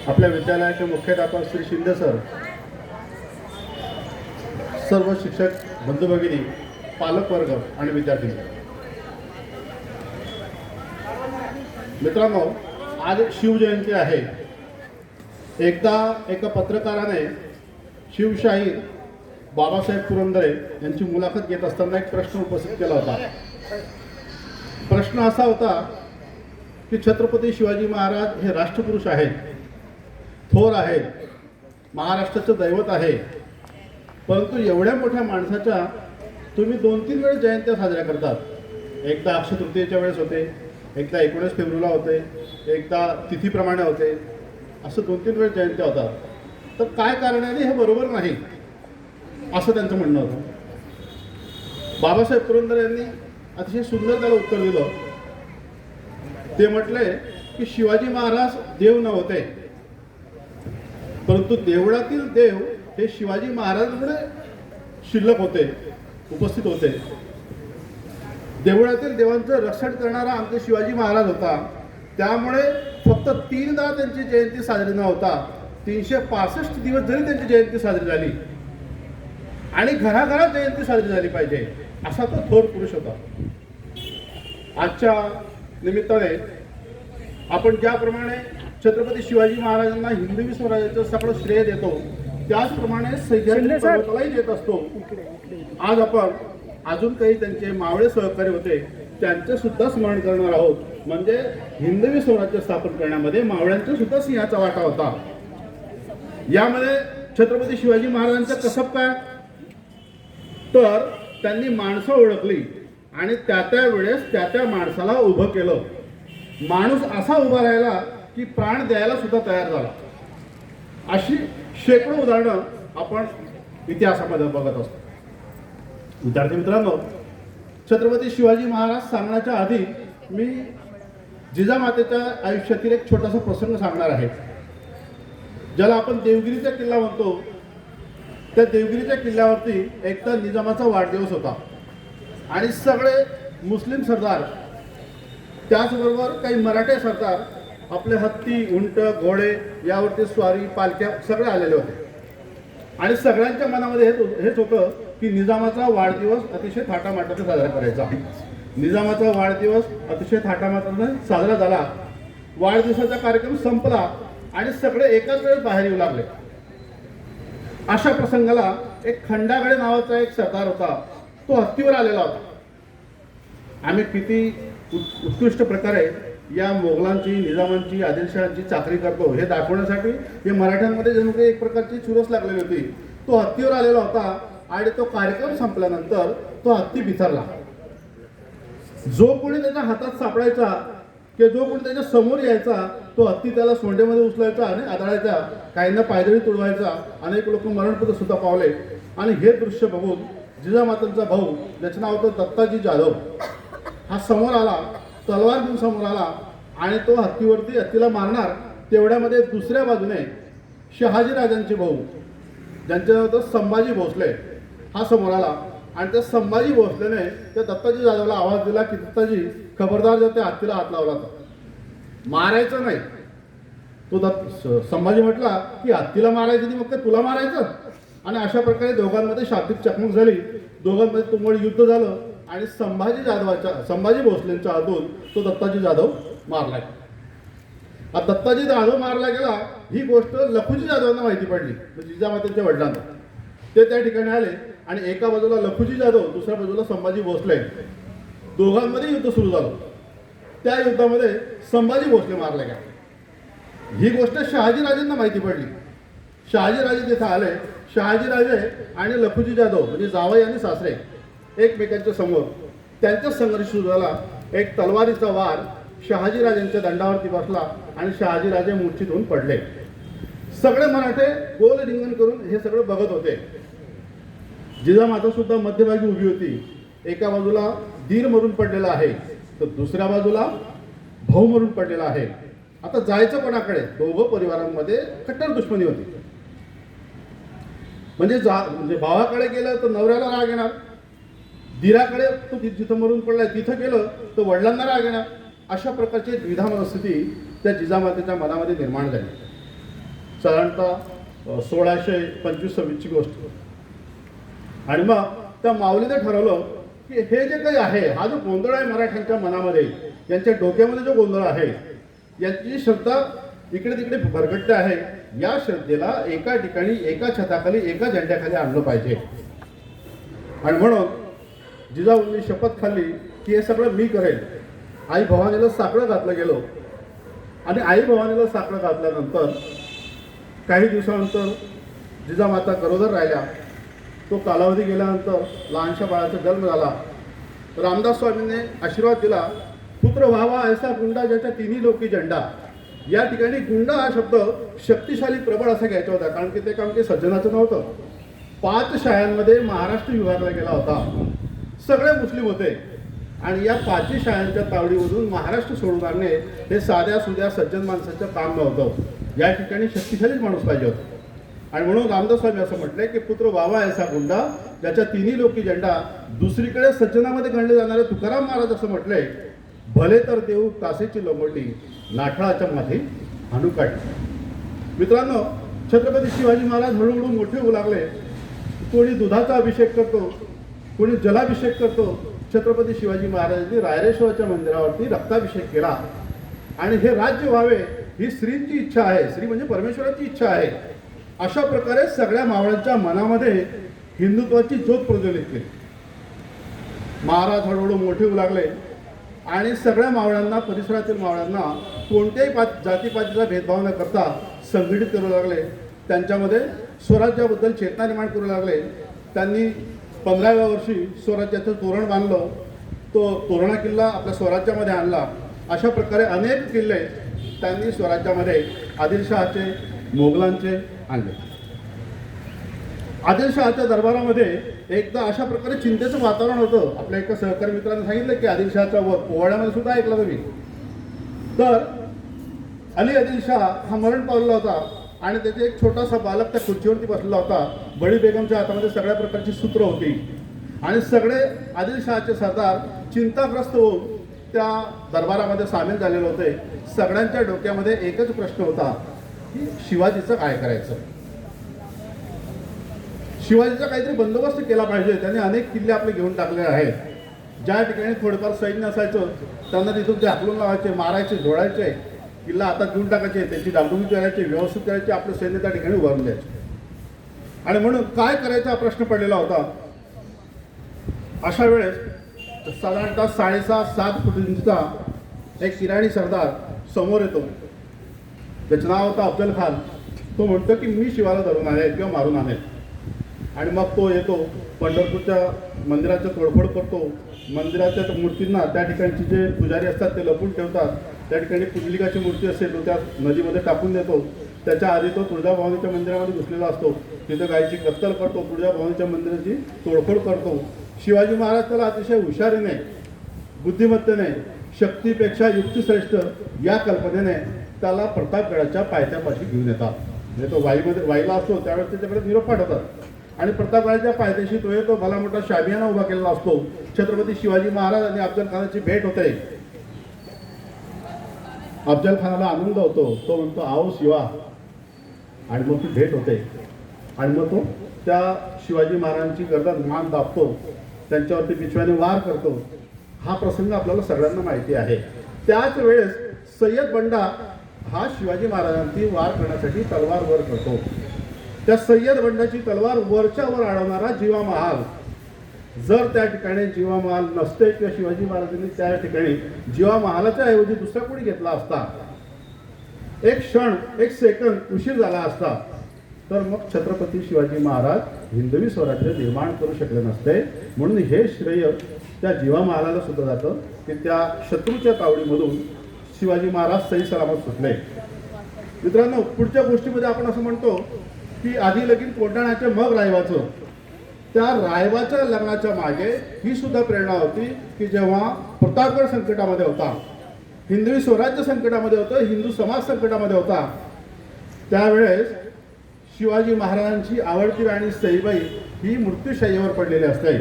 आपल्या विद्यालयाचे मुख्याध्यापक श्री शिंदे सर, सर्व शिक्षक बंधू भगिनी, पालकवर्ग आणि विद्यार्थी मित्रांनो, आज शिवजयंती आहे. एकदा एका पत्रकाराने शिवशाहीर बाबासाहेब पुरंदरे यांची मुलाखत घेत असताना एक प्रश्न उपस्थित केला होता. प्रश्न असा होता की छत्रपती शिवाजी महाराज हे राष्ट्रपुरुष आहेत, थोर आहेत, महाराष्ट्राचं दैवत आहे, परंतु एवढ्या मोठ्या माणसाच्या तुम्ही 2-3 वेळेस जयंत्या साजऱ्या करतात. एकदा अक्षय तृतीयेच्या वेळेस होते, एकदा 19 फेब्रुवारीला होते, एकदा तिथीप्रमाणे होते, असं 2-3 वेळेस जयंत्या होतात. तर काय कारणाने हे बरोबर नाही असं त्यांचं म्हणणं होतं. बाबासाहेब पुरंदरे यांनी अतिशय सुंदर त्याला उत्तर दिलं. ते म्हटले की शिवाजी महाराज देव नव्हते, परंतु देवळातील देव हे शिवाजी महाराजांमुळे शिल्लक होते, उपस्थित होते. देवळातील देवांचं रक्षण करणारा आमचा शिवाजी महाराज होता. त्यामुळे फक्त 3दा त्यांची जयंती साजरी न होता 365 दिवस जरी त्यांची जयंती साजरी झाली आणि घराघरात जयंती साजरी झाली पाहिजे, असा तो थोर पुरुष होता. आजच्या निमित्ताने आपण ज्याप्रमाणे छत्रपती शिवाजी महाराजांना हिंदवी स्वराज्याचं सगळं श्रेय देतो, त्याचप्रमाणे सह्याद्री पर्वतालाही देत असतो. आज आपण अजून काही त्यांचे मावळे सहकारी होते त्यांचे सुद्धा स्मरण करणार आहोत. म्हणजे हिंदवी स्वराज्य स्थापन करण्यामध्ये मावळ्यांचा सुद्धा सिंहाचा वाटा होता. यामध्ये छत्रपती शिवाजी महाराजांचं कसब काय, तर त्यांनी माणसं ओळखली आणि त्या वेळेस त्या माणसाला उभं केलं. माणूस असा उभा राहिला की प्राण द्यायला सुद्धा तयार झाला. अशी शेकडो उदाहरणं आपण इतिहासामध्ये बघत असतो. विद्यार्थी मित्रांनो, छत्रपती शिवाजी महाराज सांगण्याच्या आधी मी जिजामातेच्या आयुष्यातील एक छोटासा प्रसंग सांगणार आहे, ज्याला आपण देवगिरीचा किल्ला म्हणतो. त्या देवगिरीच्या किल्ल्यावरती एकदा निजामाचा वाढदिवस होता आणि सगळे मुस्लिम सरदार, त्याचबरोबर काही मराठे सरदार आपले हत्ती, उंट, घोडे यावरती स्वारी, पालख्या सगळे आलेले होते. आणि सगळ्यांच्या मनामध्ये हेच होतं की निजामाचा वाढदिवस अतिशय थाटामाटाने साजरा करायचा. निजामाचा वाढदिवस अतिशय थाटामाटाने साजरा झाला. वाढदिवसाचा कार्यक्रम संपला आणि सगळे एकाच वेळेस बाहेर येऊ लागले. अशा प्रसंगाला एक खंडागडे नावाचा एक सरदार होता, तो हत्तीवर आलेला होता. आम्ही किती उत्कृष्ट प्रकारे या मोगलांची, निजामांची, आदिलशहांची चाकरी करतो हे दाखवण्यासाठी हे मराठ्यांमध्ये जणू काही एक प्रकारची चुरस लागलेली होती. तो हत्तीवर आलेला होता आणि तो कार्यक्रम संपल्यानंतर तो हत्ती बिथरला. जो कोणी त्याच्या हातात सापडायचा किंवा जो कोणी त्याच्या समोर यायचा, तो हत्ती त्याला सोंडेमध्ये उचलायचा आणि आदळायचा, काहींना पायदळी तुडवायचा. अनेक लोक मरणपत्र सुद्धा पावले. आणि हे दृश्य बघून जिजामातांचा भाऊ, ज्याचं नाव होतं दत्ताजी जाधव, हा समोर आला, तलवार घेऊन समोर आला आणि तो हत्तीला मारणार. तेवढ्यामध्ये दुसऱ्या बाजूने शहाजीराजांचे भाऊ, ज्यांचं नाव होतं संभाजी भोसले, हा समोर आला आणि त्या संभाजी भोसलेने त्या दत्ताजी जाधवला आवाज दिला की दत्ताजी, खबरदार, जर त्या हत्तीला हात लावला तर मारायचं नाही. तो संभाजी म्हटला की हत्तीला मारायचं नाही, मग ते तुला मारायचं. आणि अशा प्रकारे दोघांमध्ये शाब्दिक चकमक झाली. दोघांमध्ये तुंबळ युद्ध झालं आणि संभाजी भोसलेंच्या हातून तो दत्ताजी जाधव मारला गेला. दत्ताजी जाधव मारला गेला ही गोष्ट लखुजी जाधवांना माहिती पडली, जिजामातेच्या वडिलांना. ते त्या ठिकाणी आले आणि एका बाजूला लखुजी जाधव, दुसऱ्या बाजूला संभाजी भोसले, दोघांमध्ये युद्ध सुरू झालं. त्या युद्धामध्ये संभाजी भोसले मारला गेला. ही गोष्ट शहाजीराजेंना माहिती पडली. शहाजीराजे तिथे आले. शहाजीराजे आणि लखुजी जाधव म्हणजे जावई आणि सासरे एकमेकांच्या समोर, त्यांचा संघर्ष सुरू झाला. एक तलवारीचा वार शहाजीराजांच्या दंडावरती बसला आणि शहाजीराजे मूर्छित होऊन पडले. सगळे मराठे गोल रिंगण करून हे सगळं बघत होते. जिजामाता सुद्धा मध्यभागी उभी होती. एका बाजूला दीर मरून पडलेला आहे, तर दुसऱ्या बाजूला भाऊ मरून पडलेला आहे. आता जायचं कोणाकडे? दोघं परिवारांमध्ये कट्टर दुश्मनी होती. म्हणजे भावाकडे गेलं तर नवऱ्याला राग येणार, दीराकडे तो जिथं मरून पडलाय तिथं गेलं तर वडिलांना राग येणार. अशा प्रकारची द्विधा मनस्थिती त्या जिजामातेच्या मनामध्ये निर्माण झाली. साधारणतः 1625-26 गोष्ट. आणि मग त्या माऊलीने ठरवलं की हे जे काही आहे, हा जो गोंधळ आहे मराठ्यांच्या मनामध्ये, यांच्या डोक्यामध्ये जो गोंधळ आहे, यांची श्रद्धा इकडे तिकडे भरकटते आहे, या श्रद्धेला एका ठिकाणी एका छताखाली एका झेंड्याखाली आणलं पाहिजे. आणि म्हणून जिजाऊंनी शपथ खाल्ली की हे सगळं मी करेन. आई भवानीला साकडं घातलं गेलो आणि आई भवानीला साकडं घातल्यानंतर काही दिवसानंतर जिजामाता गरोदर राहिल्या. तो कालावधी गेल्यानंतर लहानशा बाळाचा जन्म झाला. रामदास स्वामींनी आशीर्वाद दिला, पुत्र व्हावा ऐसा गुंडा ज्याच्या तिन्ही लोकी झेंडा. या ठिकाणी गुंडा हा शब्द शक्तिशाली प्रबळ असा घ्यायचा होता, कारण की ते काम काही सज्जनाचं नव्हतं. 5 शाळांमध्ये महाराष्ट्र विभागला गेला होता, सगळे मुस्लिम होते आणि या 5 शाळांच्या तावडीमधून महाराष्ट्र सोडून आणणे हे साध्या सुध्या सज्जन माणसाचं काम नव्हतं. या ठिकाणी शक्तिशालीच माणूस पाहिजे होता. आणि म्हणून रामदास स्वामी असं म्हटलंय की पुत्र व्हावा ऐसा गुंडा ज्याच्या तिन्ही लोकी झेंडा. दुसरीकडे सज्जनामध्ये गणले जाणारे तुकाराम महाराज असं म्हटलंय, भले तर देऊ कासेची लंगोटी नाठाळाच्या मध्ये हाणू काढली. मित्रांनो, छत्रपती शिवाजी महाराज हळूहळू मोठे होऊ लागले. कोणी दुधाचा अभिषेक करतो, कोणी जलाभिषेक करतो. छत्रपती शिवाजी महाराजांनी रायरेश्वराच्या मंदिरावरती रक्ताभिषेक केला. आणि हे राज्य व्हावे ही श्रींची इच्छा आहे, श्री म्हणजे परमेश्वराची इच्छा आहे. अशा प्रकारे सगळ्या मावळ्यांच्या मनामध्ये हिंदुत्वाची ज्योत प्रज्वलित केली. महाराज हळूहळू मोठे होऊ लागले आणि सगळ्या मावळ्यांना, परिसरातील मावळ्यांना कोणत्याही जातीपातीचा भेदभाव न करता संघटित करू लागले. त्यांच्यामध्ये स्वराज्याबद्दल चेतना निर्माण करू लागले. त्यांनी 15व्या वर्षी स्वराज्याचं तोरण बांधलं. तो तोरणा किल्ला आपल्या स्वराज्यामध्ये आणला. अशा प्रकारे अनेक किल्ले त्यांनी स्वराज्यामध्ये आदिलशहाचे, मोगलांचे आणले. आदिलशहाच्या दरबारामध्ये एकदा अशा प्रकारे चिंतेचं वातावरण होतं. आपल्या एका सहकारी मित्राने सांगितलं की आदिलशहाचा पोवाड्यामध्ये सुद्धा ऐकला तुम्ही. तर अली आदिलशहा हा मरण पावलेला होता आणि त्याचे एक छोटासा बालक त्या खुर्चीवरती बसलेला होता. बडी बेगमच्या हातामध्ये सगळ्या प्रकारची सूत्र होती आणि सगळे आदिलशहाचे सरदार चिंताग्रस्त होऊन त्या दरबारामध्ये सामील झालेले होते. सगळ्यांच्या डोक्यामध्ये एकच प्रश्न होता की शिवाजीचं काय करायचं. शिवाजीचा काहीतरी बंदोबस्त केला पाहिजे. त्यांनी अनेक किल्ले आपले घेऊन टाकले आहेत. ज्या ठिकाणी थोडेफार सैन्य असायचं त्यांना तिथून ते हाकलून लावायचे, मारायचे, झोडायचे, किल्ला आता घेऊन टाकायचे, त्याची डागडुगी करायची, व्यवस्थित करायची, आपलं सैन्य त्या ठिकाणी उभारून द्यायचे. आणि म्हणून काय करायचा प्रश्न पडलेला होता. अशा वेळेस साधारणतः 6.5-7 फूट उंचीचा एक इराणी सरदार समोर येतो. त्याचं नाव होतं अफजल खान. तो म्हणतो की मी शिवाला धरून आणेल किंवा मारून आणेल. आणि मग तो येतो, पंढरपूरच्या मंदिराचं तोडफोड करतो. मंदिराच्या मूर्तींना त्या ठिकाणचे जे पुजारी असतात ते लपून ठेवतात. त्या ठिकाणी पुंडलिकाची मूर्ती असेल तो त्या नदीमध्ये टाकून देतो. त्याच्या आधी तो तुळजाभवानीच्या मंदिरामध्ये घुसलेला असतो. तिथं गायची कत्तल करतो, तुळजाभवानीच्या मंदिराची तोडफोड करतो. शिवाजी महाराज त्याला अतिशय हुशारीने, बुद्धिमत्तेने, शक्तीपेक्षा युक्तिश्रेष्ठ या कल्पनेने त्याला प्रतापगडाच्या पायथ्यापाशी घेऊन येतात. म्हणजे तो वाईला असतो त्यावेळेस त्याच्याकडे निरोप पाठवतात आणि प्रतापगडाच्या पायथ्याशी तो येतो. भला मोठा शामियाना उभा केलेला असतो. छत्रपती शिवाजी महाराज आणि अफजल खानाची भेट होते. अफजल खानाला आनंद होतो. तो म्हणतो आओ शिवा. आणि मग ती भेट होते आणि मग तो त्या शिवाजी महाराजांची गर्दन मान दाबतो, त्यांच्यावरती पिशव्याने वार करतो. हा प्रसंग आपल्याला सगळ्यांना माहिती आहे. त्याच वेळेस सय्यद बंडा हा शिवाजी महाराजांची वार करण्यासाठी तलवार वर करतो. त्या सय्यद बंडाची तलवार वरच्या वर अडवणारा जीवा महाल. जर त्या ठिकाणी जीवा महाल नसते किंवा शिवाजी महाराजांनी त्या ठिकाणी जीवा महालाच्या ऐवजी दुसरा कोणी घेतला असता, एक क्षण, एक सेकंद उशीर झाला असता, तर मग छत्रपती शिवाजी महाराज हिंदवी स्वराज्य निर्माण करू शकले नसते. म्हणून हे श्रेय त्या जीवा महालाला सुद्धा जातं की त्या शत्रूच्या तावडीमधून शिवाजी महाराज सही सलामत सुटले. मित्रांनो, पुढच्या गोष्टीमध्ये आपण असं म्हणतो की आधी लगीन कोंढाण्याचे मग रायवाचं. त्या रायवाच्या लग्नाच्या मागे ही सुद्धा प्रेरणा होती की जेव्हा प्रतापगड संकटामध्ये होता, हिंदवी स्वराज्य संकटामध्ये होतं, हिंदू समाज संकटामध्ये होता, त्यावेळेस शिवाजी महाराजांची आवडती राणी सईबाई ही मृत्यूशय्येवर पडलेली असते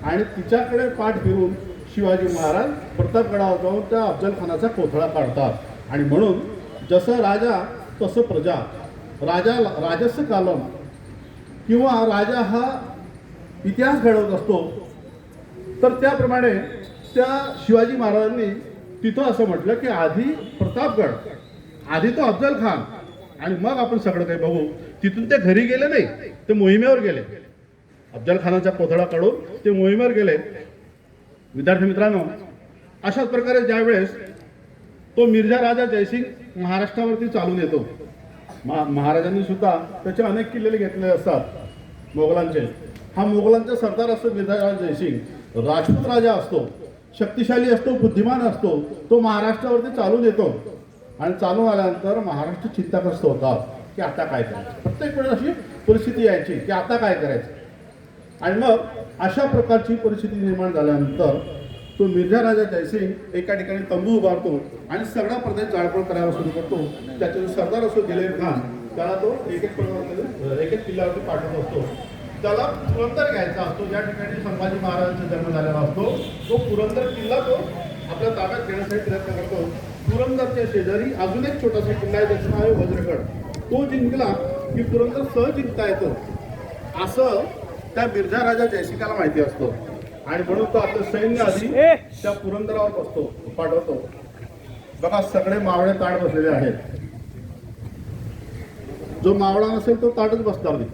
आणि तिच्याकडे पाठ फिरून शिवाजी महाराज प्रतापगडावर जाऊन त्या अफजल खानाचा कोथळा काढतात. आणि म्हणून जसं राजा तसं प्रजा राजस्य कालम किंवा राजा हा इतिहास घडवत असतो, तर त्याप्रमाणे त्या शिवाजी महाराजांनी तिथं असं म्हटलं की आधी प्रतापगड, आधी तो अफजल खान आणि मग आपण सगळं काही बघू. तिथून ते घरी गेले नाही, ते मोहिमेवर गेले. अफजल खानाचा कोथळा काढून ते मोहिमेवर गेले. विद्यार्थी मित्रांनो, अशाच प्रकारे ज्यावेळेस तो मिर्झा राजा जयसिंग महाराष्ट्रावरती चालून येतो, महाराजांनी सुद्धा त्याचे अनेक किल्ले घेतलेले असतात मोगलांचे. हा मोगलांचा सरदार असतो मिर्झा राजा जयसिंग, राजपूत राजा असतो, शक्तिशाली असतो, बुद्धिमान असतो. तो महाराष्ट्रावरती चालून येतो आणि चालून आल्यानंतर महाराष्ट्र चिंताग्रस्त होता की आता काय करायचं. प्रत्येक वेळेस अशी परिस्थिती यायची की आता काय करायचं. आणि मग अशा प्रकारची परिस्थिती निर्माण झाल्यानंतर तो मिर्झा राजा जयसिंग एका ठिकाणी तंबू उभारतो आणि सगळा प्रदेश जाळपोळ करायला सुरू करतो. त्याचे जो सरदार असतो दिलेर खान, त्याला तो एक एक किल्ल्यावरती पाठवत असतो. त्याला पुरंदर घ्यायचा असतो, ज्या ठिकाणी संभाजी महाराजांचा जन्म झालेला असतो. तो पुरंदर किल्ला तो आपल्या ताब्यात घेण्यासाठी प्रयत्न करतो. पुरंदरच्या शेजारी अजून एक छोटासा किल्ला आहे, त्याचं नाव आहे वज्रगड. तो जिंकला की पुरंदर सहज जिंकता येतो, असं त्या मिर्झा राजा जयसिंगाला माहिती असतो. आणि म्हणून तो आपलं सैन्य आधी त्या पुरंदरावर बसतो, पाठवतो. बघा, सगळे मावळे ताट बसलेले आहेत. जो मावळा नसेल तो ताटच बसणार नाही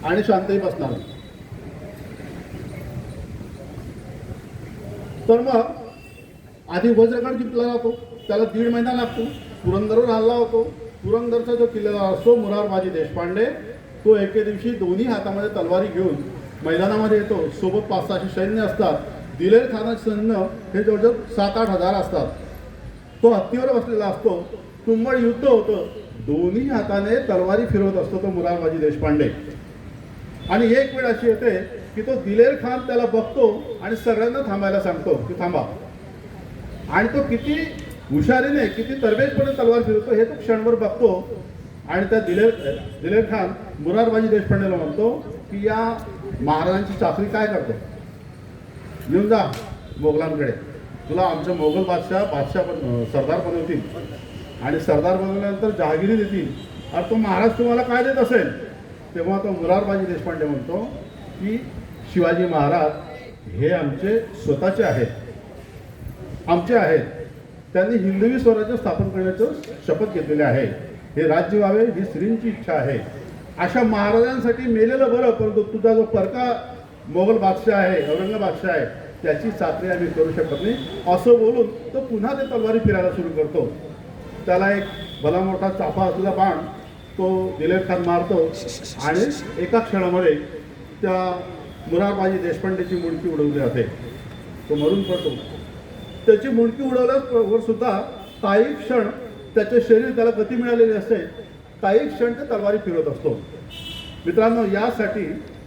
आणि शांतही बसणार नाही. तर मग आधी वज्रगड जिंकला जातो, त्याला 1.5 महिना लागतो. पुरंदरवर हल्ला होतो. पुरंदरचा जो किल्लेदार असतो मुरारबाजी देशपांडे, तो एके दिवशी दोन्ही हातामध्ये तलवारी घेऊन मैदानामध्ये येतो. सोबत 500-600 सैन्य असतात. दिलेर खानाचे सैन्य हे जवळजवळ 7-8 हजार असतात. तो हत्तीवर बसलेला असतो. तुंबळ युद्ध होतं. दोन्ही हाताने तलवारी फिरवत असतो तो मुरारबाजी देशपांडे. आणि एक वेळ अशी येते की तो दिलेर खान त्याला बघतो आणि सगळ्यांना थांबायला सांगतो की थांबा. आणि तो किती हुशारीने, किती तरबेजपणे तलवार फिरवतो हे तो क्षणभर बघतो. आणि त्या दिलेर खान मुरारबाजी देशपांडेला म्हणतो की या महाराजांची चाकरी काय करतो, येऊन जा मोगलांकडे, तुला आमचे मोगल बादशाह सरदार बनवतील आणि सरदार बनवल्यानंतर जहागिरी देतील. अरे तो महाराज तुम्हाला काय देत असेल. तेव्हा तो मुरारबाजी देशपांडे म्हणतो की शिवाजी महाराज हे आमचे स्वतःचे आहेत, आमचे आहेत. त्यांनी हिंदवी स्वराज्य स्थापन करण्याचं शपथ घेतलेले आहे. हे राज्य व्हावे ही श्रींची इच्छा आहे. अशा महाराजांसाठी मेलेलं बरं, परंतु तुझा जो परका मोगल बादशाह आहे, औरंगाबाद बादशाह आहे, त्याची चाकरी आम्ही करू शकत नाही, असं बोलून तो पुन्हा ते तलवारी फिरायला सुरू करतो. त्याला एक भला मोठा चाफा असलेला बाण तो दिलेर खान मारतो आणि एका क्षणामध्ये त्या मुरारबाजी देशपांडेची मुंडकी उडवली जाते. तो मरून पडतो. त्याची मुंडकी उडवल्यावर सुद्धा काही क्षण त्याचे शरीर, त्याला गती मिळालेली असते, काही क्षण ते तलवारी फिरवत असतो. मित्रांनो, यासाठी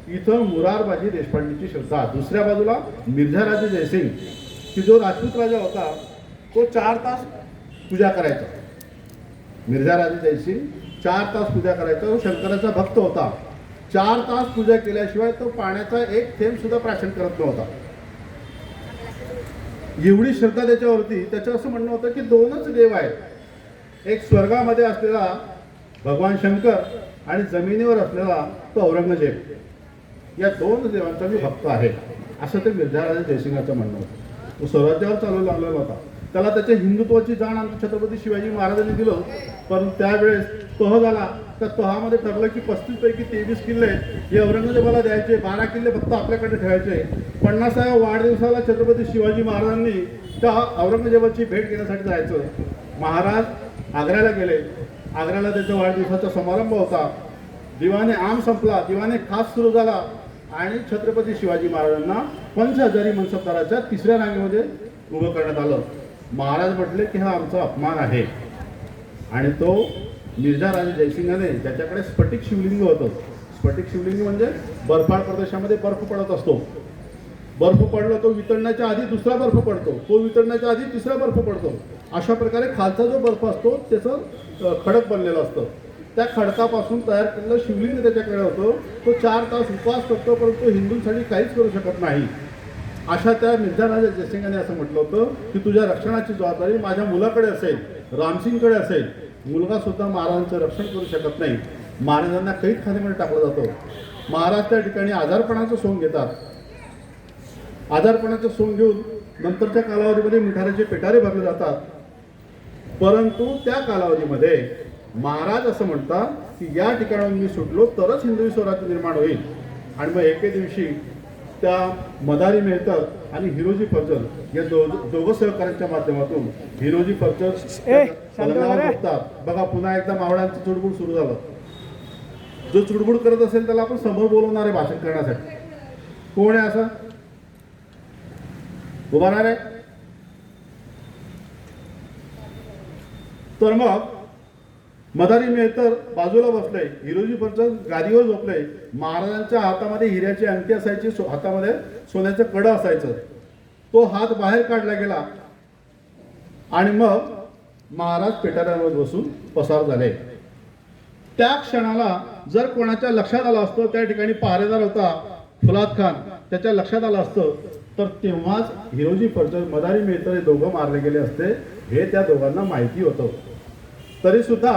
इथं मुरारबाजी देशपांडेची श्रद्धा. दुसऱ्या बाजूला मिर्झा राजा जयसिंग की जो राजपूत राजा होता, तो 4 तास पूजा करायचा. मिर्झा राजा जयसिंग 4 तास पूजा करायचा. तो शंकराचा भक्त होता. 4 तास पूजा केल्याशिवाय तो पाण्याचा एक थेंब सुद्धा प्राशन करत नव्हता. एवढी श्रद्धा त्याच्यावरती. त्याचं असं म्हणणं होतं की 2च देव आहेत, एक स्वर्गामध्ये असलेला भगवान शंकर आणि जमिनीवर असलेला तो औरंगजेब. या 2 देवांचा मी भक्त आहे, असं ते मिर्झा राजा जयसिंगाचं म्हणणं होतं. तो स्वराज्यावर चालू लागलेला होता. त्याला त्याच्या हिंदुत्वाची जाण आमच्या छत्रपती शिवाजी महाराजांनी दिलं. पण त्यावेळेस तह झाला. त्या तहामध्ये ठरलं की 35 पैकी 23 किल्ले हे औरंगजेबाला द्यायचे, 12 किल्ले फक्त आपल्याकडे ठेवायचे. 50व्या वाढदिवसाला छत्रपती शिवाजी महाराजांनी त्या औरंगजेबाची भेट घेण्यासाठी जायचं. महाराज आग्र्याला गेले. आग्र्याला त्याचा वाढदिवसाचा समारंभ होता. दिवाने आम संपला, दिवाने खास सुरू झाला आणि छत्रपती शिवाजी महाराजांना पंचहजारी मनसबदाराच्या 3ऱ्या रांगेमध्ये उभं करण्यात आलं. महाराज म्हटले की हा आमचा अपमान आहे. आणि तो मिर्झा राजा जयसिंगाने, ज्याच्याकडे स्फटिक शिवलिंग होतं, स्फटिक शिवलिंग म्हणजे बर्फाळ प्रदेशामध्ये बर्फ पडत असतो. बर्फ पडला, तो वितळण्याच्या आधी दुसरा बर्फ पडतो, तो वितळण्याच्या आधी तिसरा बर्फ पडतो. अशा प्रकारे खालचा जो बर्फ असतो त्याचं खडक बनलेलं असतं. त्या खडकापासून तयार केलेलं शिवलिंग त्याच्याकडे होतं. तो 4 तास उपवास करतो, परंतु हिंदूंसाठी काहीच करू शकत नाही. अशा त्या मिर्झा राजा जयसिंगाने असं म्हटलं होतं की तुझ्या रक्षणाची जबाबदारी माझ्या मुलाकडे असेल, रामसिंगकडे असेल. मुलगा सुद्धा महाराजांचं रक्षण करू शकत नाही. महाराजांना कैदखान्यामध्ये टाकलं जातं. महाराज त्या ठिकाणी आजारपणाचं सोंग घेतात. आजारपणाचं सोंग घेऊन नंतरच्या कालावधीमध्ये मिठाऱ्याचे पेटारे भरले जातात. परंतु त्या कालावधीमध्ये महाराज असं म्हणतात की या ठिकाणाहून मी सुटलो तरच हिंदवी स्वराज्य निर्माण होईल. आणि मग एके दिवशी त्या मदारी मेहतर आणि हिरोजी फर्जल या दोघं सहकार्यांच्या माध्यमातून हिरोजी फर्जल पलंगावर बसतात. बघा पुन्हा एकदा मावळ्यांचं चुडबुड सुरू झालं. जो चुडबुड करत असेल त्याला आपण समोर बोलवणार आहे भाषण करण्यासाठी. कोण आहे असं उभा राहणार आहे? तर मग मदारी मेहतर बाजूला बसले, हिरोजी फर्जल गादीवर झोपले. महाराजांच्या हातामध्ये हिऱ्याची अंगठी असायची, हातामध्ये सोन्याचं कडं असायचं. तो हात बाहेर काढला गेला आणि मग महाराज पेटाऱ्यांवर बसून पसार झाले. त्या क्षणाला जर कोणाच्या लक्षात आलं असतं, त्या ठिकाणी पहारेदार होता फुलाद खान, त्याच्या लक्षात आलं असतं तर तेव्हाच हिरोजी फर्जल मदारी मेहतर हे दोघं मारले गेले असते. हे त्या दोघांना माहिती होतं. तरी सुद्धा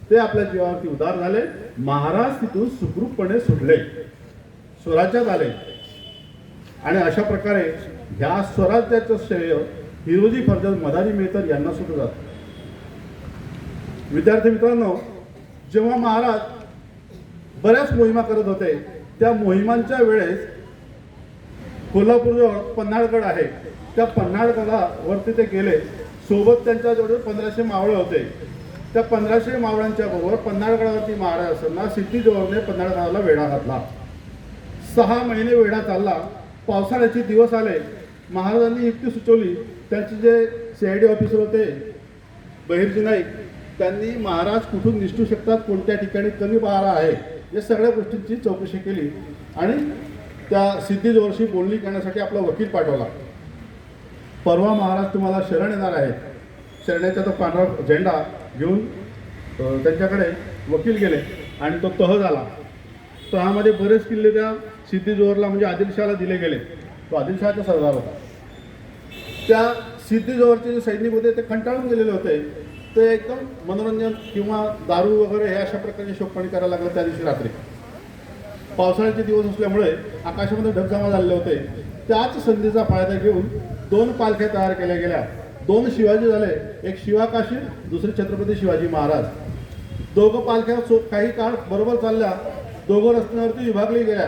ते आपल्या जीवावरती उदार झाले. महाराज तिथून सुखरूपपणे सुटले, स्वराज्यात आले. आणि अशा प्रकारे ह्या स्वराज्याचं श्रेय हिरोजी फर्जल मदारी मेहतर यांना सुद्धा जातं. विद्यार्थी मित्रांनो, जेव्हा महाराज बऱ्याच मोहिमा करत होते, त्या मोहिमांच्या वेळेस कोल्हापूरजवळ पन्हाळगड आहे, त्या पन्हाळगडावरती ते गेले. सोबत त्यांच्याजवळ 1500 मावळे होते. त्या 1500 मावळ्यांच्या बरोबर पन्हाळगडावरती महाराज असताना सिद्धी-जोहरने पन्हाळगडाला वेढा घातला. 6 महिने वेढा चालला. पावसाळ्याचे दिवस आले. महाराजांनी युक्ती सुचवली. त्यांचे जे CID ऑफिसर होते बहिर्जी नाईक, त्यांनी महाराज कुठून निसटू शकतात, कोणत्या ठिकाणी कमी पहारा आहे, या सगळ्या गोष्टींची चौकशी केली आणि त्या सिद्धी-जोहरशी बोलणी करण्यासाठी आपला वकील पाठवला. परवा महाराज तुम्हाला शरण येणार आहेत. शरणाचा तो पांढरा झेंडा घेऊन त्यांच्याकडे वकील गेले आणि तो तह झाला. तहामध्ये बरेच किल्ले त्या सिद्धी-जोहरला म्हणजे आदिलशहाला दिले गेले. तो आदिलशहाचा सरदार होता. त्या सिद्धी-जोहरचे जे सैनिक होते ते कंटाळून गेलेले होते. ते एकदम मनोरंजन किंवा दारू वगैरे हे अशा प्रकारचे शोकपाणी करायला लागलं. त्या दिवशी रात्री पावसाळ्याचे दिवस असल्यामुळे आकाशामध्ये ढगजमा झालेले होते. त्याच संधीचा फायदा घेऊन 2 पालख्या तयार केल्या गेल्या. 2 शिवाजी झाले, एक शिवाकाशी, दुसरे छत्रपती शिवाजी महाराज. दोघं पालख्या काही काळ बरोबर चालल्या, दोघं रस्त्यावरती विभागली गेल्या.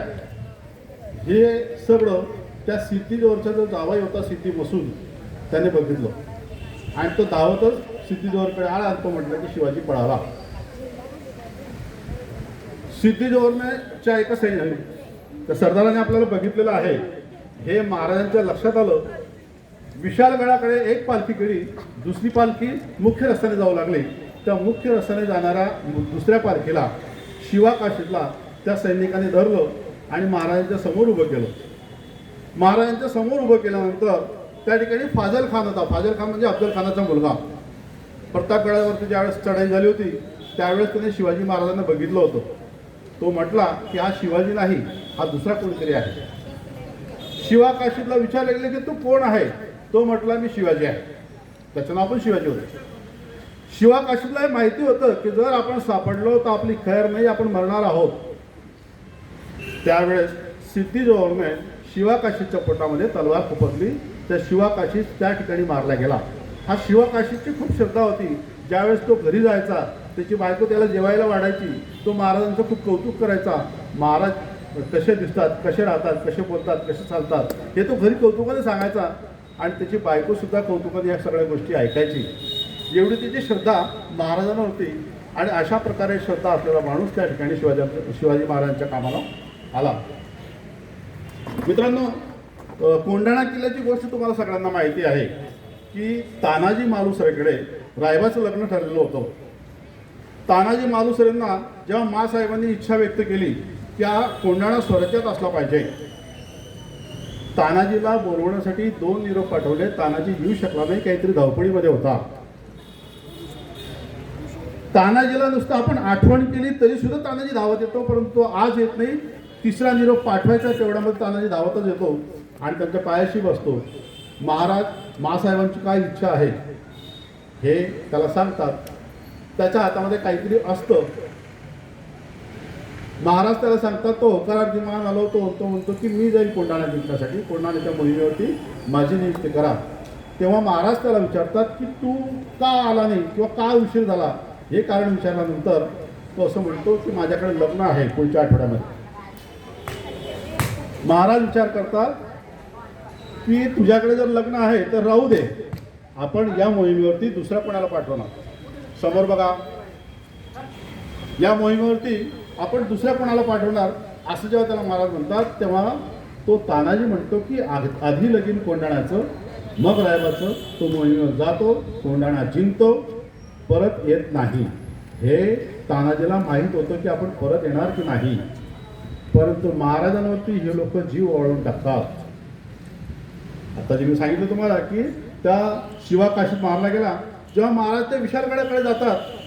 हे सगळं त्या सिद्धी-जोहरचा जो जावई होता सिद्धी मसूद, त्याने बघितलं आणि तो धावतच सिद्धी-जोहरकडे आला आणि तो म्हटलं की शिवाजी पळाला. सिद्धी-जोहरच्या एका त्या सरदाराने आपल्याला बघितलेलं आहे. हे महाराजांच्या लक्षात आलं. विशालगडाकडे एक पालखी गेली, दुसरी पालखी मुख्य रस्त्याने जाऊ लागली. त्या मुख्य रस्त्याने जाणाऱ्या दुसऱ्या पालखीला शिवाकाशीतला त्या सैनिकाने धरलं आणि महाराजांच्या समोर उभं केलं. महाराजांच्या समोर उभं केल्यानंतर त्या ठिकाणी फाजल खान होता. फाजल खान म्हणजे अफजल खानाचा मुलगा. प्रतापगडावरती ज्यावेळेस चढाई झाली होती त्यावेळेस त्याने शिवाजी महाराजांना बघितलं होतं. तो म्हटला की हा शिवाजी नाही, हा दुसरा कोणीतरी आहे. शिवाकाशीतला विचारले गेले की तू कोण आहे? तो म्हटला मी शिवाजी आहे. त्याचं नाव पण शिवाजी होतं. शिवाकाशीतला हे माहिती होतं की जर आपण सापडलो तर आपली खैर नाही, आपण मरणार आहोत. त्यावेळेस सिद्धी-जोहरने शिवाकाशीच्या पोटामध्ये तलवार खुपसली. त्या शिवाकाशीत त्या ठिकाणी मारला गेला. हा शिवाकाशीची खूप श्रद्धा होती. ज्यावेळेस तो घरी जायचा, त्याची बायको त्याला जेवायला वाढायची, तो महाराजांचं खूप कौतुक करायचा. महाराज कसे दिसतात, कसे राहतात, कसे बोलतात, कसे चालतात, हे तो घरी कौतुकाने सांगायचा आणि त्याची बायकोसुद्धा कौतुकाने या सगळ्या गोष्टी ऐकायची. एवढी त्याची श्रद्धा महाराजांना होती. आणि अशा प्रकारे श्रद्धा असलेला माणूस त्या ठिकाणी शिवाजी महाराजांच्या कामाला आला. मित्रांनो, कोंढाणा किल्ल्याची गोष्ट तुम्हाला सगळ्यांना माहिती आहे की तानाजी मालुसरेकडे रायबाचं लग्न ठरलेलं होतं. तानाजी मालुसरेंना जेव्हा माँसाहेबांनी इच्छा व्यक्त केली की हा कोंढाणा स्वराज्यात असला पाहिजे, तानाजीला बोलवण्यासाठी 2 निरोप पाठवले. तानाजी येऊ शकला नाही, काहीतरी धावपळीमध्ये होता. तानाजीला नुसतं आपण आठवण केली तरी सुद्धा तानाजी धावत येतो, परंतु आज येत नाही. 3रा निरोप पाठवायचा तेवढ्यामध्ये तानाजी धावतच येतो आणि त्यांच्या पायाशी बसतो. महाराज माँसाहेबांची काय इच्छा आहे हे त्याला सांगतात. त्याच्या हातामध्ये काहीतरी असतं. महाराज त्याला सांगतात, तो होकारार्थी मान आलो, तो म्हणतो की मी जाईल कोंढाणा जिंकण्यासाठी, कोंढाण्याच्या मोहिमेवरती माझी नियुक्ती करा. तेव्हा महाराज त्याला विचारतात की तू का आला नाही किंवा का उशीर झाला, हे कारण विचारल्यानंतर तो असं म्हणतो की माझ्याकडे लग्न आहे पुढच्या आठवड्यामध्ये. महाराज विचार करतात की तुझ्याकडे जर लग्न आहे तर राहू दे, आपण या मोहिमेवरती दुसऱ्या कोणाला पाठवणार. समोर बघा, या मोहिमेवरती आपण दुसऱ्या कोणाला पाठवणार असं जेव्हा त्याला महाराज म्हणतात, तेव्हा तो तानाजी म्हणतो की आधी लगीन कोंढाण्याचं, मग रायबाचं. तो मोहिमेवर जातो, कोंढाणा जिंकतो, परत येत नाही. हे तानाजीला माहीत होतं की आपण परत येणार की नाही, परंतु महाराजांवरती हे लोक जीव ओवाळून टाकतात. आता जे मी सांगितलं तुम्हाला की त्या शिवा काशीत मारला गेला, जेव्हा महाराज ते विशालगडाकडे जातात,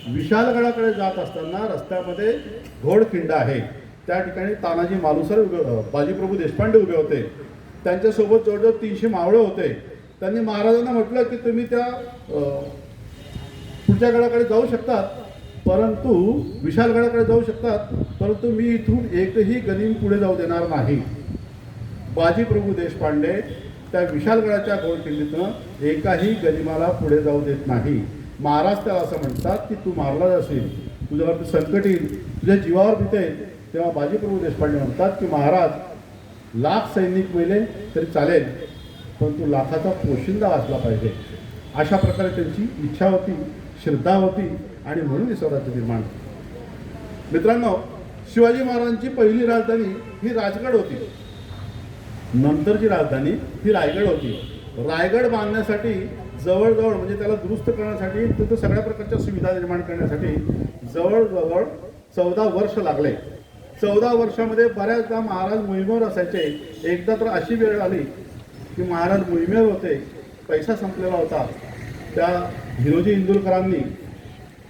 विशालगडाकडे जात असताना रस्त्यामध्ये घोडखिंड आहे, त्या ठिकाणी तानाजी मालुसरे बाजीप्रभू देशपांडे उभे होते. त्यांच्यासोबत जवळजवळ 300 मावळे होते. त्यांनी महाराजांना म्हटलं की तुम्ही त्या पुढच्या गडाकडे जाऊ शकतात, परंतु विशालगडाकडे जाऊ शकतात, परंतु मी इथून एकही गनिम पुढे जाऊ देणार नाही. बाजीप्रभू देशपांडे त्या विशालगडाच्या घोडखिंडीतनं एकाही गनिमाला पुढे जाऊ देत नाही. महाराज त्याला असं म्हणतात की तू मारला जाशील, तुझ्यावरती संकट येईल, तुझ्या जीवावर भीतेल. तेव्हा बाजीप्रभू देशपांडे म्हणतात की महाराज, लाख सैनिक मेले तरी चालेल, परंतु लाखाचा पोशिंदा वाचला पाहिजे. अशा प्रकारे त्यांची इच्छा होती, श्रद्धा होती, आणि म्हणून स्वराज्य निर्माण. मित्रांनो, शिवाजी महाराजांची पहिली राजधानी ही राजगड होती. नंतरची राजधानी ही रायगड होती. रायगड बांधण्यासाठी जवळजवळ, म्हणजे त्याला दुरुस्त करण्यासाठी, तिथं सगळ्या प्रकारच्या सुविधा निर्माण करण्यासाठी जवळजवळ 14 वर्ष लागले. 14 वर्षामध्ये बऱ्याचदा महाराज मोहिमेवर असायचे. एकदा तर अशी वेळ आली की महाराज मोहिमेवर होते, पैसा संपलेला होता. त्या हिरोजी इंदुरकरांनी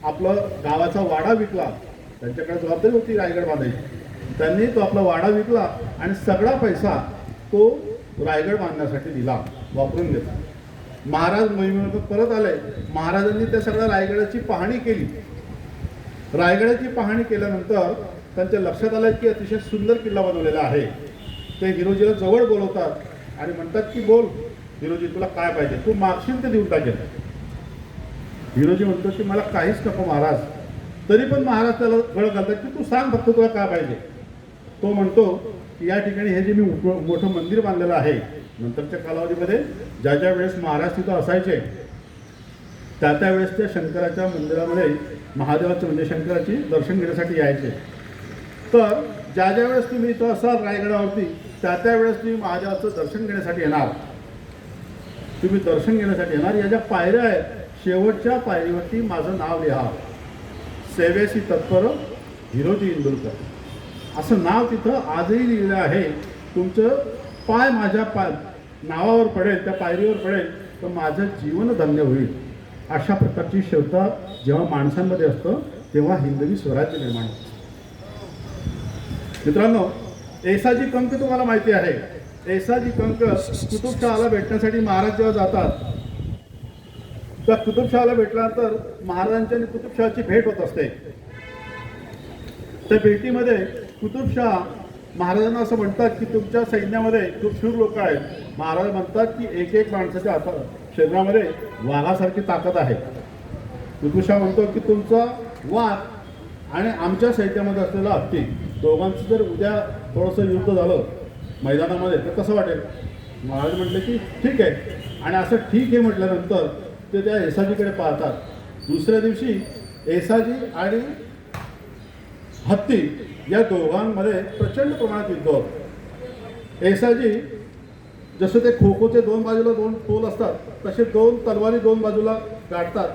आपलं गावाचा वाडा विकला. त्यांच्याकडे जबाबदारी होती रायगड बांधायची. त्यांनी तो आपला वाडा विकला आणि सगळा पैसा तो रायगड बांधण्यासाठी दिला, वापरून घेतला. महाराज मोहिमेवर परत आले. महाराजांनी त्या सगळ्या रायगडाची पाहणी केली. रायगडाची पाहणी केल्यानंतर त्यांच्या लक्षात आलं की अतिशय सुंदर किल्ला बनवलेला आहे. ते हिरोजीला जवळ बोलवतात आणि म्हणतात की बोल हिरोजी, तुला काय पाहिजे, तू मागशील ते देऊन टाकेल. हिरोजी म्हणतो की मला काहीच नको महाराज. तरी पण महाराज त्याला गळ घालतात की तू सांग फक्त तुला काय पाहिजे. तो म्हणतो की या ठिकाणी हे जे मी मोठं मंदिर बांधलेलं आहे, नंतरच्या कालावधीमध्ये ज्या ज्या वेळेस महाराज तिथं असायचे त्या त्यावेळेस त्या शंकराच्या मंदिरामध्ये महादेवाचं म्हणजे शंकराची दर्शन घेण्यासाठी यायचे. तर ज्या ज्या वेळेस तुम्ही इथं असाल रायगडावरती, त्या त्यावेळेस तुम्ही महादेवाचं दर्शन घेण्यासाठी येणार. तुम्ही दर्शन घेण्यासाठी येणार, या ज्या पायऱ्या आहेत, शेवटच्या पायरीवरती माझं नाव लिहा, सेवेसी तत्पर हिरोजी इंदुरकर, असं नाव तिथं आजही लिहिलं आहे. तुमचं पाय माझ्या नावावर पडेल, त्या पायरीवर पडेल, तर माझं जीवन धन्य होईल. अशा प्रकारची श्रद्धा जेव्हा माणसांमध्ये असतं तेव्हा हिंदवी स्वराज्य निर्माण होतं. मित्रांनो, येसाजी कंक तुम्हाला माहिती आहे. येसाजी कंक कुतुबशहाला भेटण्यासाठी महाराज जेव्हा जातात, त्या कुतुबशहाला भेटल्यानंतर महाराजांची आणि कुतुबशहाची भेट होत असते. त्या भेटीमध्ये कुतुबशहा महाराजांना असं म्हणतात की तुमच्या सैन्यामध्ये खूप शूर लोक आहेत. महाराज म्हणतात की एक एक माणसाच्या शरीरामध्ये वाघासारखी ताकद आहे. कुतुबशहा म्हणतो की तुमचा वाघ आणि आमच्या सैन्यामध्ये असलेला हत्ती, दोघांचं जर उद्या थोडंसं युद्ध झालं मैदानामध्ये तर कसं वाटेल. महाराज म्हटले की ठीक आहे. आणि असं ठीक आहे म्हटल्यानंतर ते त्या येसाजीकडे पाहतात. दुसऱ्या दिवशी येसाजी आणि हत्ती या दोघांमध्ये प्रचंड प्रमाणात युद्ध होतं. येसाजी जसं ते खो खोचे 2 बाजूला 2 तोल असतात, तसे 2 तलवारी 2 बाजूला गाठतात.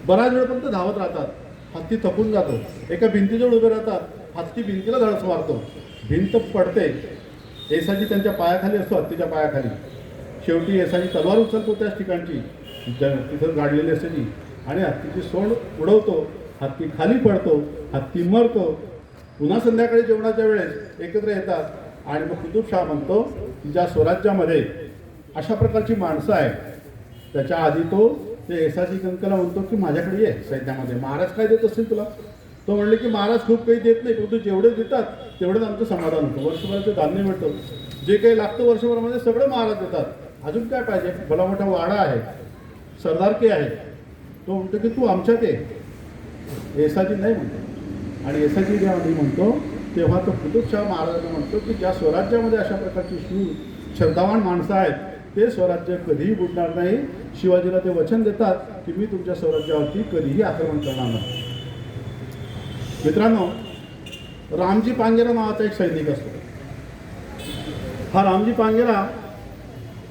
बराच वेळपर्यंत धावत राहतात. हत्ती थकून जातो. एका भिंतीजवळ उभे राहतात. हत्ती भिंतीला धडस मारतो. भिंत पडते. येसाजी त्यांच्या पायाखाली असतो, हत्तीच्या पायाखाली. शेवटी येसाजी तलवार उचलतो त्याच ठिकाणची तिथं गाडलेली असते ती, आणि हत्तीची सोंड उडवतो. हत्ती खाली पडतो. हत्ती मरतो. पुन्हा संध्याकाळी जेवणाच्या वेळेस एकत्र येतात. आणि मग कुतुबशहा म्हणतो की ज्या स्वराज्यामध्ये अशा प्रकारची माणसं आहेत, त्याच्या आधी तो ते एसाची कंकला म्हणतो की माझ्याकडे ये सैन्यामध्ये, महाराज काय देत असतील तुला? तो म्हणले की महाराज खूप काही देत नाही, परंतु जेवढे देतात तेवढंच आमचं समाधान होतं, वर्षभराचं धान्य मिळतं, जे काही लागतं वर्षभरामध्ये सगळं महाराज देतात, अजून काय पाहिजे? भला मोठा वाडा आहे, सरदारकी आहे. तो म्हणतो की तू आमच्यात ये. एसाची नाही म्हणतो. आणि एसाची जेव्हा मी म्हणतो तेव्हा तो कुतुबशाह महाराजांना म्हणतो की ज्या स्वराज्यामध्ये अशा प्रकारची श्रद्धावान माणसं आहेत ते स्वराज्य कधीही बुडणार नाही. शिवाजीला ते वचन देतात की मी तुमच्या स्वराज्यावरती कधीही आक्रमण करणार नाही. मित्रांनो, रामजी पांगेरा नावाचा एक सैनिक असतो. हा रामजी पांगेरा,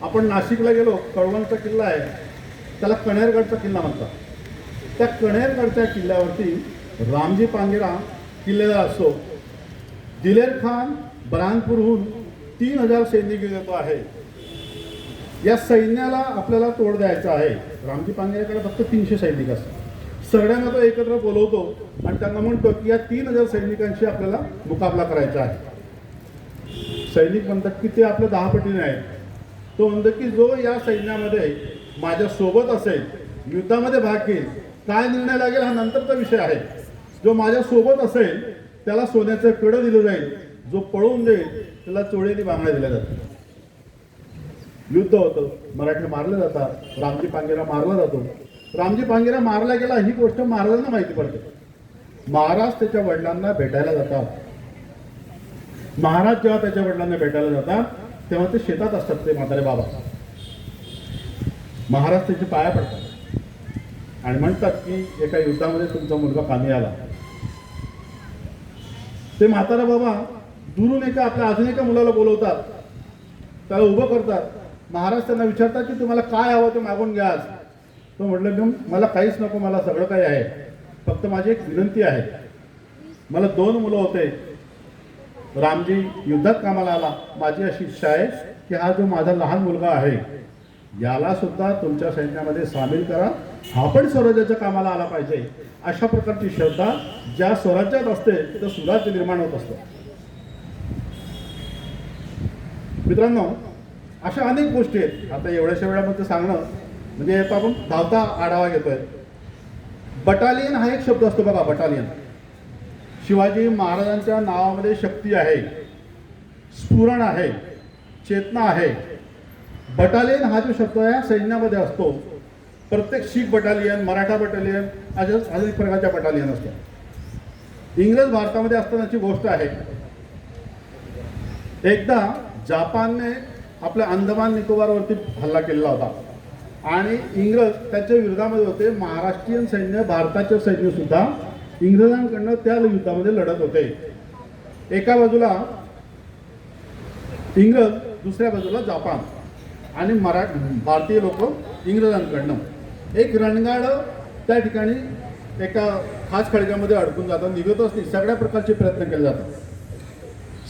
आपण नाशिकला गेलो, कळवणचा किल्ला आहे, त्याला कणेरगडचा किल्ला म्हणतात. त्या कणेरगडच्या किल्ल्यावरती रामजी पांगेरा किल्लेदार असतो. दिलेर खान बरानपूरहून 3000 सैनिक येतो आहे. या सैन्याला आपल्याला तोड द्यायचा आहे. रामजी पांगेराकडे फक्त 300 सैनिक असतात. सगळ्यांना तो एकत्र बोलवतो आणि त्यांना म्हणतो की या 3000 सैनिकांशी आपल्याला मुकाबला करायचा आहे. सैनिक म्हणतात की ते आपल्या 10 पटीने आहेत. तो म्हणतो की जो या सैन्यामध्ये माझ्या सोबत असेल, युद्धामध्ये भाग घेईल, काय निर्णय लागेल हा नंतरचा विषय आहे. जो माझ्या सोबत असेल त्याला सोन्याचं कडं दिलं जाईल, जो पळून जाईल त्याला चोळीने बांगड्या दिल्या जातात. युद्ध होतं, मराठी मारले जातात, रामजी पांगेरा मारला जातो. रामजी पांगेरा मारला गेला ही गोष्ट महाराजांना माहिती पडते. महाराज त्याच्या वडिलांना भेटायला जातात. महाराज जेव्हा त्याच्या वडिलांना भेटायला जातात तेव्हा ते शेतात असतात, ते म्हातारे बाबा. महाराज त्याचे पाया पडतात आणि म्हणतात की एका युद्धामध्ये तुमचा मुलगा कामी आला. ते म्हातारा बाबा दुरून आपल्या अजून एका मुलाला बोलवतात, त्याला उभं करतात. महाराज त्यांना विचारतात की तुम्हाला काय हवं ते मागून घ्या. तो म्हटलं की मला काहीच नको, मला सगळं काही आहे, फक्त माझी एक विनंती आहे. मला 2 मुलं होते, रामजी युद्धात कामाला आला. माझी अशी इच्छा आहे की हा जो माझा लहान मुलगा आहे याला सुद्धा तुमच्या सैन्यामध्ये सामील करा, हा पण स्वराज्याच्या कामाला आला पाहिजे. अशा प्रकारची श्रद्धा ज्या स्वराज्यात असते तिथं सुराज्य निर्माण होत असतं. मित्रांनो, अशा अनेक गोष्टी आहेत. आता एवढ्याशा वेळामध्ये सांगणं म्हणजे आता आपण धावता आढावा घेतोय. बटालियन हा एक शब्द असतो बघा. बटालियन, शिवाजी महाराजांच्या नावामध्ये शक्ती आहे, स्फुरण आहे, चेतना आहे. बटालियन हा जो शब्द आहे सैन्यामध्ये असतो. प्रत्येक शीख बटालियन, मराठा बटालियन, अनेक प्रकारच्या बटालियन असतात. इंग्रज भारतामध्ये असतानाची गोष्ट आहे. एकदा जापानने आपल्या अंदमान निकोबारवरती हल्ला केलेला होता आणि इंग्रज त्याच्या विरोधामध्ये होते. महाराष्ट्रीयन सैन्य, भारताचे सैन्य सुद्धा इंग्रजांकडनं त्या युद्धामध्ये लढत होते. एका बाजूला इंग्रज, दुसऱ्या बाजूला जापान आणि भारतीय लोक इंग्रजांकडनं. एक रणगाडं त्या ठिकाणी एका खास खडक्यामध्ये अडकून जातं, निघतच नाही. सगळ्या प्रकारचे प्रयत्न केले जातात.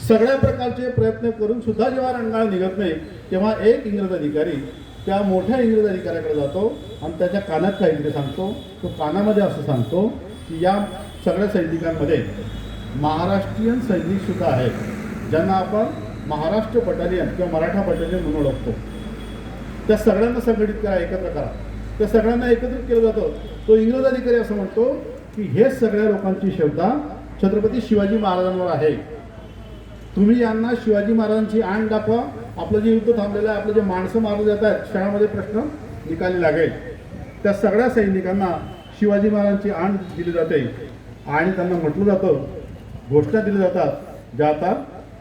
सगळ्या प्रकारचे प्रयत्न करून सुद्धा जेव्हा रणगाड निघत नाही तेव्हा एक इंग्रज अधिकारी त्या मोठ्या इंग्रज अधिकाऱ्याकडे जातो आणि त्याच्या कानात काहीतरी सांगतो. तो कानामध्ये असं सांगतो की या सगळ्या सैनिकांमध्ये महाराष्ट्रीयन सैनिक सुद्धा आहेत, ज्यांना आपण महाराष्ट्र बटालियन किंवा मराठा बटालियन म्हणून ओळखतो. त्या सगळ्यांना संघटित करा, एकत्र करा. त्या सगळ्यांना एकत्रित केलं जातं. तो इंग्रज अधिकारी असं म्हणतो की हे सगळ्या लोकांची श्रद्धा छत्रपती शिवाजी महाराजांवर आहे. तुम्ही यांना शिवाजी महाराजांची आण दाखवा. आपलं जे युद्ध थांबलेलं आहे, आपले जे माणसं मारले जात आहेत, क्षणामध्ये प्रश्न निकाली लागेल. त्या सगळ्या सैनिकांना शिवाजी महाराजांची आण दिली जाते आणि त्यांना म्हटलं जातं, घोषणा दिल्या जातात, ज्या आता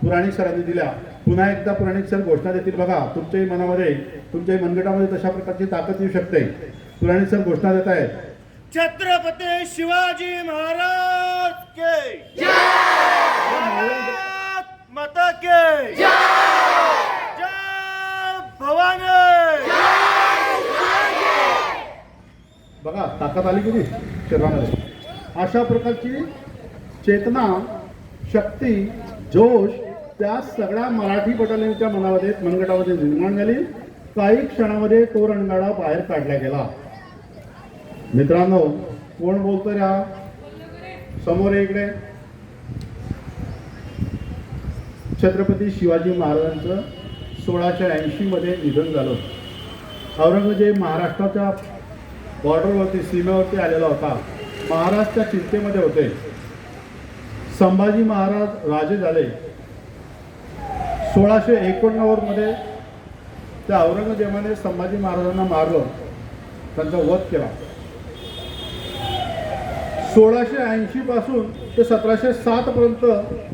पुराणिक सरांनी दिल्या. पुन्हा एकदा पुराणिक सर घोषणा देतील बघा. तुमच्याही मनामध्ये, तुमच्याही मनगटामध्ये तशा प्रकारची ताकद येऊ शकते. पुराणिक सर घोषणा देत आहेत. छत्रपती शिवाजी महाराज के जय, माता के जय, जय भवानी. बघा ताकद आली किती शरीरामध्ये. अशा प्रकारची चेतना, शक्ती, जोश त्या सगळ्या मराठी बटालियनच्या मनामध्ये, मनगटामध्ये निर्माण झाली. काही क्षणामध्ये तो रणगाडा बाहेर काढला गेला. मित्रांनो, कोण बोलतोय हा? समोर इकडे छत्रपती शिवाजी महाराजांचं 1680 मध्ये निधन झालं. औरंगजेब महाराष्ट्राच्या बॉर्डरवरती सीमेवरती आलेला होता. महाराजच्या चिंतेमध्ये होते. संभाजी महाराज राजे झाले. 1689 मध्ये त्या औरंगजेबाने संभाजी महाराजांना मारलं, त्यांचा वध केला. 1680 पासून ते 1707 पर्यंत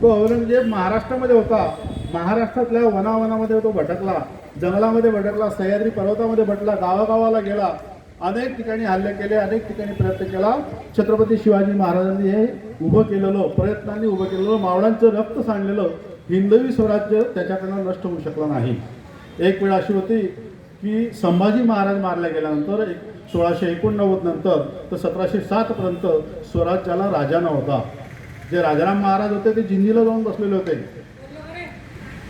तो औरंगजेब महाराष्ट्रामध्ये होता. महाराष्ट्रातल्या वनावनामध्ये तो भटकला, जंगलामध्ये भटकला, सह्याद्री पर्वतामध्ये भटला, गावागावाला गेला, अनेक ठिकाणी हल्ले केले, अनेक ठिकाणी प्रयत्न केला. छत्रपती शिवाजी महाराजांनी हे उभं केलेलं, प्रयत्नांनी उभं केलेलं, मावळांचं रक्त सांडलेलं हिंदवी स्वराज्य त्याच्याकडनं नष्ट होऊ शकलं नाही. एक वेळ अशी होती की संभाजी महाराज मारल्या गेल्यानंतर 1689 नंतर तर 1707 पर्यंत स्वराज्याला राजाना होता. जे राजाराम महाराज होते ते जिंजीला जाऊन बसलेले होते.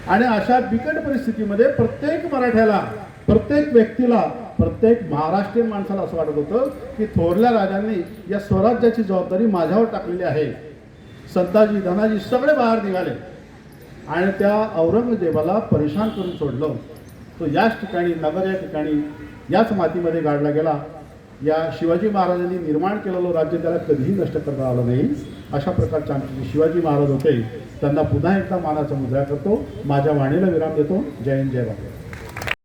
आणि अशा बिकट परिस्थितीमध्ये प्रत्येक मराठ्याला, प्रत्येक व्यक्तीला, प्रत्येक महाराष्ट्रीयन माणसाला असं वाटत होतं की थोरल्या राजांनी या स्वराज्याची जबाबदारी माझ्यावर टाकलेली आहे. संताजी, धनाजी सगळे बाहेर निघाले आणि त्या औरंगजेबाला परेशान करून सोडलं. तो याच ठिकाणी, नगर या ठिकाणी, याच मातीमध्ये गाडला गेला. या शिवाजी महाराजांनी निर्माण केलेलं राज्य त्याला कधीही नष्ट करता आलं नाही. अशा प्रकारचे आमचे जे शिवाजी महाराज होते त्यांना पुन्हा एकदा मानाचा मुजरा करतो. माझ्या वाणीला विराम देतो. जय हिंद, जय भारत.